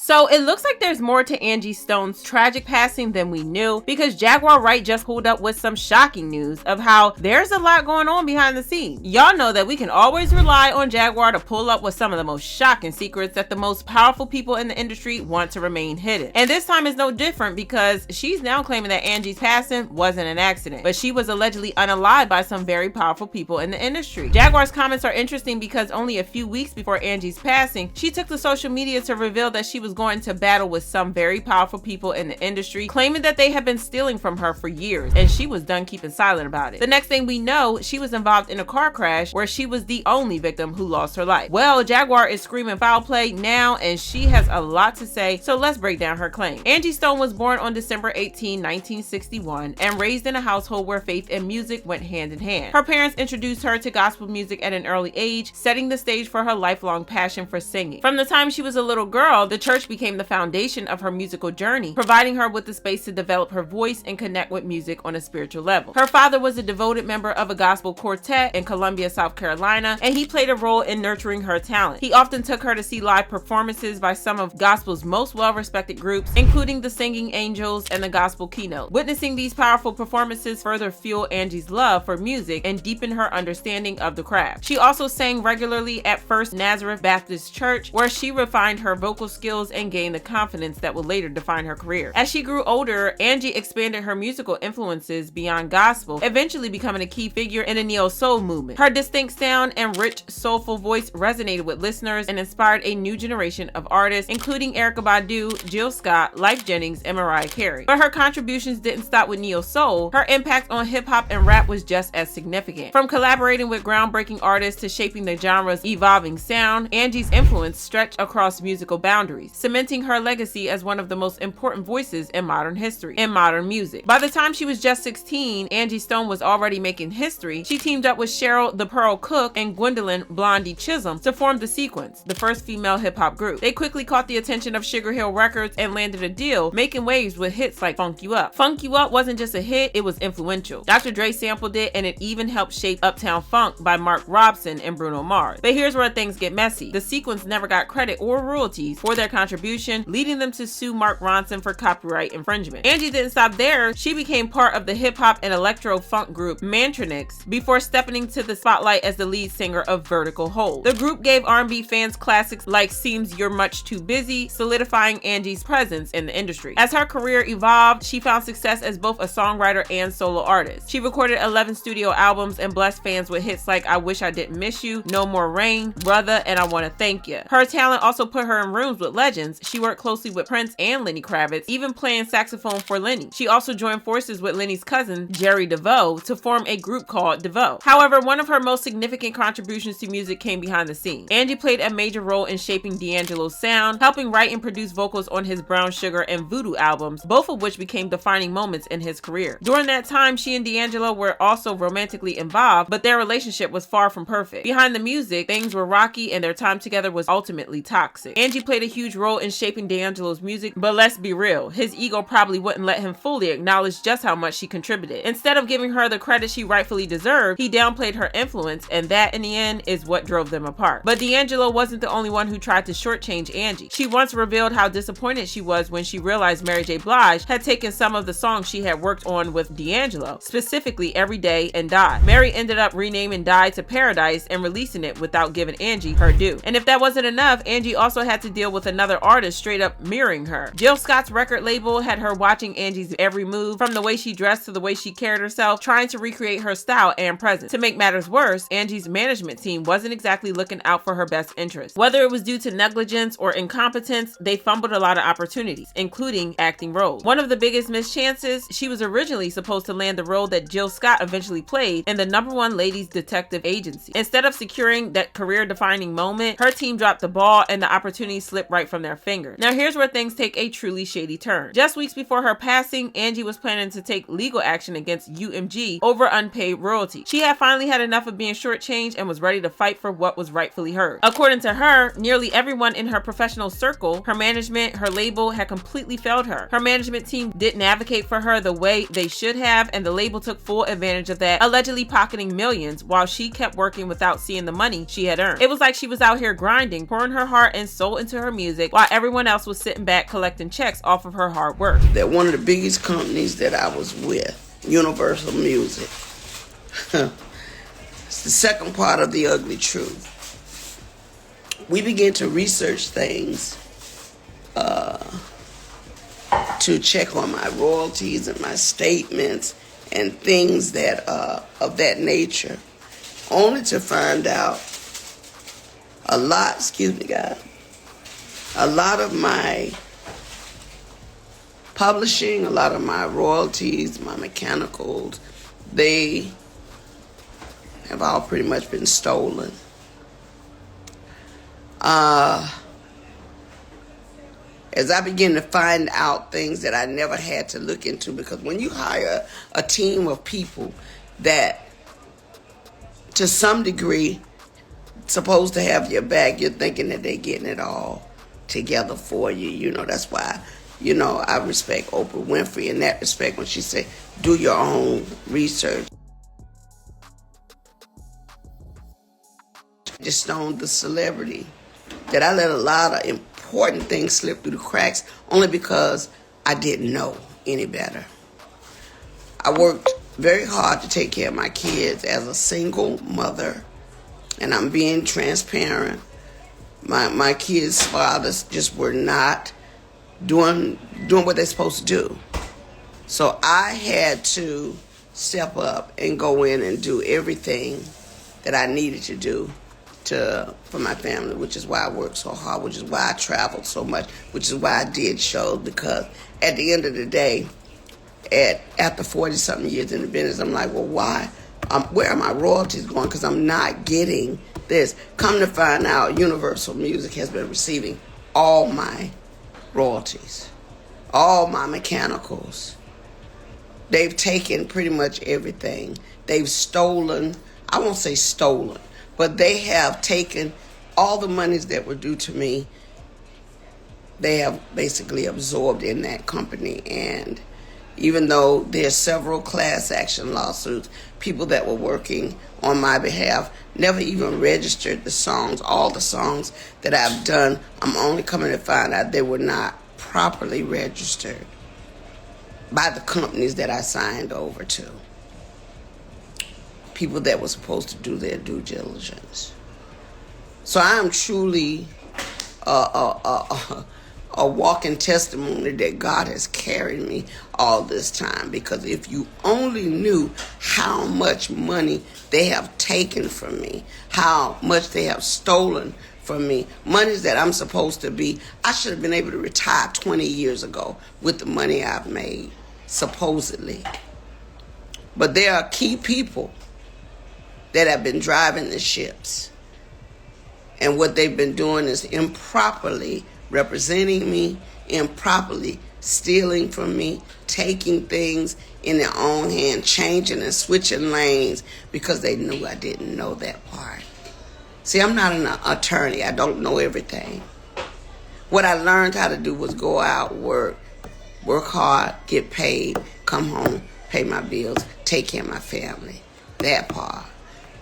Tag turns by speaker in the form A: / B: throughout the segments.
A: So it looks like there's more to Angie Stone's tragic passing than we knew, because Jaguar Wright just pulled up with some shocking news of how there's a lot going on behind the scenes. Y'all know that we can always rely on Jaguar to pull up with some of the most shocking secrets that the most powerful people in the industry want to remain hidden. And this time is no different, because she's now claiming that Angie's passing wasn't an accident, but she was allegedly unalived by some very powerful people in the industry. Jaguar's comments are interesting because only a few weeks before Angie's passing, she took to social media to reveal that she was going to battle with some very powerful people in the industry, claiming that they had been stealing from her for years, and she was done keeping silent about it. The next thing we know, she was involved in a car crash where she was the only victim who lost her life. Well, Jaguar is screaming foul play now, and she has a lot to say, so let's break down her claim. Angie Stone was born on December 18, 1961, and raised in a household where faith and music went hand in hand. Her parents introduced her to gospel music at an early age, setting the stage for her lifelong passion for singing. From the time she was a little girl, the church became the foundation of her musical journey, providing her with the space to develop her voice and connect with music on a spiritual level. Her father was a devoted member of a gospel quartet in Columbia, South Carolina, and he played a role in nurturing her talent. He often took her to see live performances by some of gospel's most well-respected groups, including the Singing Angels and the Gospel Keynote. Witnessing these powerful performances further fueled Angie's love for music and deepened her understanding of the craft. She also sang regularly at First Nazareth Baptist Church, where she refined her vocal skills and gained the confidence that would later define her career. As she grew older, Angie expanded her musical influences beyond gospel, eventually becoming a key figure in the neo-soul movement. Her distinct sound and rich, soulful voice resonated with listeners and inspired a new generation of artists, including Erykah Badu, Jill Scott, Lyfe Jennings, and Mariah Carey. But her contributions didn't stop with neo-soul. Her impact on hip-hop and rap was just as significant. From collaborating with groundbreaking artists to shaping the genre's evolving sound, Angie's influence stretched across musical boundaries, cementing her legacy as one of the most important voices in modern history, in modern music. By the time she was just 16, Angie Stone was already making history. She teamed up with Cheryl the Pearl Cook and Gwendolyn Blondie Chisholm to form The Sequence, the first female hip-hop group. They quickly caught the attention of Sugar Hill Records and landed a deal, making waves with hits like Funk You Up. Funk You Up wasn't just a hit, it was influential. Dr. Dre sampled it, and it even helped shape Uptown Funk by Mark Robson and Bruno Mars. But here's where things get messy. The Sequence never got credit or royalties for their contribution, leading them to sue Mark Ronson for copyright infringement. Angie didn't stop there. She became part of the hip-hop and electro-funk group Mantronix before stepping into the spotlight as the lead singer of Vertical Hold. The group gave R&B fans classics like Seems You're Much Too Busy, solidifying Angie's presence in the industry. As her career evolved, she found success as both a songwriter and solo artist. She recorded 11 studio albums and blessed fans with hits like I Wish I Didn't Miss You, No More Rain, Brother, and I Wanna Thank Ya. Her talent also put her in rooms with legends. She worked closely with Prince and Lenny Kravitz, even playing saxophone for Lenny. She also joined forces with Lenny's cousin, Jerry DeVoe, to form a group called DeVoe. However, one of her most significant contributions to music came behind the scenes. Angie played a major role in shaping D'Angelo's sound, helping write and produce vocals on his Brown Sugar and Voodoo albums, both of which became defining moments in his career. During that time, she and D'Angelo were also romantically involved, but their relationship was far from perfect. Behind the music, things were rocky and their time together was ultimately toxic. Angie played a huge role in shaping D'Angelo's music, but let's be real, his ego probably wouldn't let him fully acknowledge just how much she contributed. Instead of giving her the credit she rightfully deserved, he downplayed her influence, and that in the end is what drove them apart. But D'Angelo wasn't the only one who tried to shortchange Angie. She once revealed how disappointed she was when she realized Mary J. Blige had taken some of the songs she had worked on with D'Angelo, specifically Every Day and Die. Mary ended up renaming Die to Paradise and releasing it without giving Angie her due. And if that wasn't enough, Angie also had to deal with another artist straight up mirroring her. Jill Scott's record label had her watching Angie's every move, from the way she dressed to the way she carried herself, trying to recreate her style and presence. To make matters worse, Angie's management team wasn't exactly looking out for her best interest. Whether it was due to negligence or incompetence, they fumbled a lot of opportunities, including acting roles. One of the biggest missed chances, she was originally supposed to land the role that Jill Scott eventually played in the #1 ladies detective agency. Instead of securing that career-defining moment, her team dropped the ball and the opportunity slipped right from their fingers. Now here's where things take a truly shady turn. Just weeks before her passing, Angie was planning to take legal action against UMG over unpaid royalties. She had finally had enough of being shortchanged and was ready to fight for what was rightfully hers. According to her, nearly everyone in her professional circle, her management, her label, had completely failed her. Her management team didn't advocate for her the way they should have, and the label took full advantage of that, allegedly pocketing millions while she kept working without seeing the money she had earned. It was like she was out here grinding, pouring her heart and soul into her music, while everyone else was sitting back collecting checks off of her hard work.
B: That one of the biggest companies that I was with, Universal Music, it's the second part of the ugly truth. We began to research things to check on my royalties and my statements and things that of that nature, only to find out a lot of my publishing, a lot of my royalties, my mechanicals, they have all pretty much been stolen. As I begin to find out things that I never had to look into, because when you hire a team of people that to some degree supposed to have your back, you're thinking that they're getting it all together for you. You know, that's why, you know, I respect Oprah Winfrey in that respect when she said, do your own research. Angie Stone, the celebrity, that I let a lot of important things slip through the cracks only because I didn't know any better. I worked very hard to take care of my kids as a single mother, and I'm being transparent. My kids' fathers just were not doing what they're supposed to do. So I had to step up and go in and do everything that I needed to do for my family, which is why I worked so hard, which is why I traveled so much, which is why I did shows, because at the end of the day, after 40-something years in the business, I'm like, well, why? Where are my royalties going? Because I'm not getting this. Come to find out, Universal Music has been receiving all my royalties, all my mechanicals. They've taken pretty much everything. They've stolen, I won't say stolen, but they have taken all the monies that were due to me. They have basically absorbed in that company. And even though there's several class action lawsuits, people that were working on my behalf never even registered the songs. All the songs that I've done, I'm only coming to find out they were not properly registered by the companies that I signed over to. People that were supposed to do their due diligence. So I am truly a walking testimony that God has carried me all this time. Because if you only knew how much money they have taken from me, how much they have stolen from me, monies that I'm supposed to be, I should have been able to retire 20 years ago with the money I've made, supposedly. But there are key people that have been driving the ships. And what they've been doing is improperly representing me, improperly stealing from me, taking things in their own hand, changing and switching lanes because they knew I didn't know that part. See, I'm not an attorney. I don't know everything. What I learned how to do was go out, work hard, get paid, come home, pay my bills, take care of my family. That part.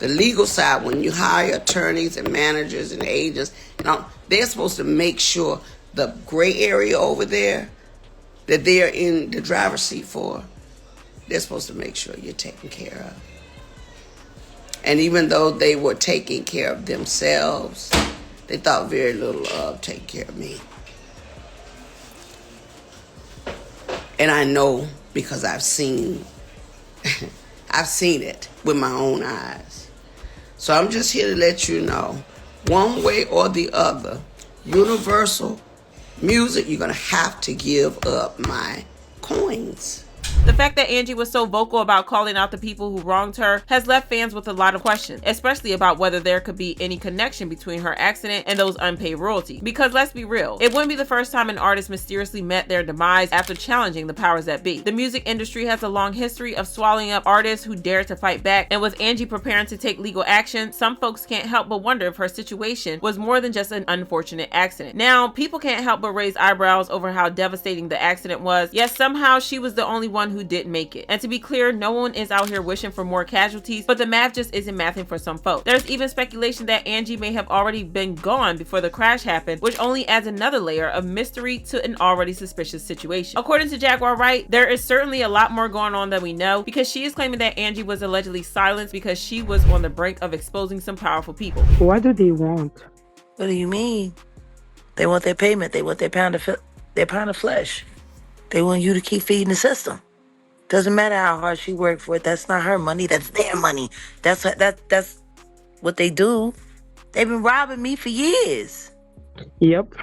B: The legal side, when you hire attorneys and managers and agents, they're supposed to make sure the gray area over there that they're in the driver's seat for, they're supposed to make sure you're taken care of. And even though they were taking care of themselves, they thought very little of taking care of me. And I know because I've seen it with my own eyes. So I'm just here to let you know, one way or the other, Universal Music, you're going to have to give up my coins.
A: The fact that Angie was so vocal about calling out the people who wronged her has left fans with a lot of questions, especially about whether there could be any connection between her accident and those unpaid royalties. Because let's be real, it wouldn't be the first time an artist mysteriously met their demise after challenging the powers that be. The music industry has a long history of swallowing up artists who dare to fight back, and with Angie preparing to take legal action, some folks can't help but wonder if her situation was more than just an unfortunate accident. Now, people can't help but raise eyebrows over how devastating the accident was, yet somehow she was the only one who didn't make it. And to be clear, no one is out here wishing for more casualties, but the math just isn't mathing for some folks. There's even speculation that Angie may have already been gone before the crash happened, which only adds another layer of mystery to an already suspicious situation. According to Jaguar Wright, there is certainly a lot more going on than we know, because she is claiming that Angie was allegedly silenced because she was on the brink of exposing some powerful people.
C: What do they want?
D: What do you mean? They want their payment. They want their pound of flesh. They want you to keep feeding the system. Doesn't matter how hard she worked for it. That's not her money. That's their money. That's what they do. They've been robbing me for years.
C: Yep.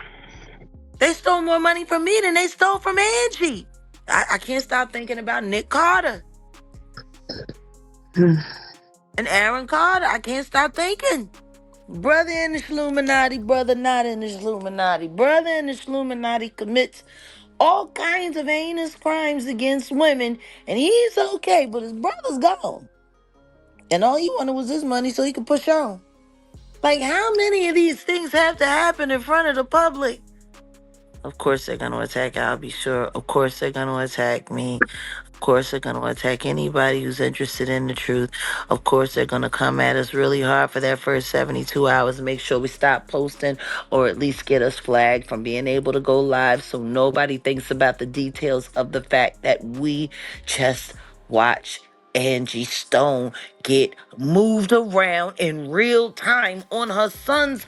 D: They stole more money from me than they stole from Angie. I can't stop thinking about Nick Carter and Aaron Carter. I can't stop thinking. Brother in the Illuminati, brother not in the Illuminati. Brother in the Illuminati commits all kinds of heinous crimes against women, and he's okay, but his brother's gone. And all he wanted was his money so he could push on. Like, how many of these things have to happen in front of the public? Of course they're going to attack, I'll be sure. Of course they're going to attack me. Of course they're going to attack anybody who's interested in the truth. Of course they're going to come at us really hard for that first 72 hours and make sure we stop posting, or at least get us flagged from being able to go live, so nobody thinks about the details of the fact that we just watch Angie Stone get moved around in real time on her son's.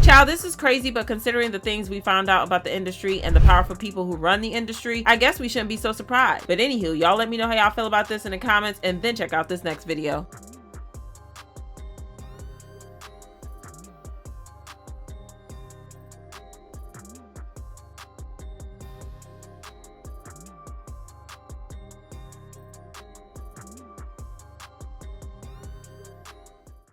A: Child, this is crazy, but considering the things we found out about the industry and the powerful people who run the industry, I guess we shouldn't be so surprised. But anywho, y'all let me know how y'all feel about this in the comments, and then check out this next video.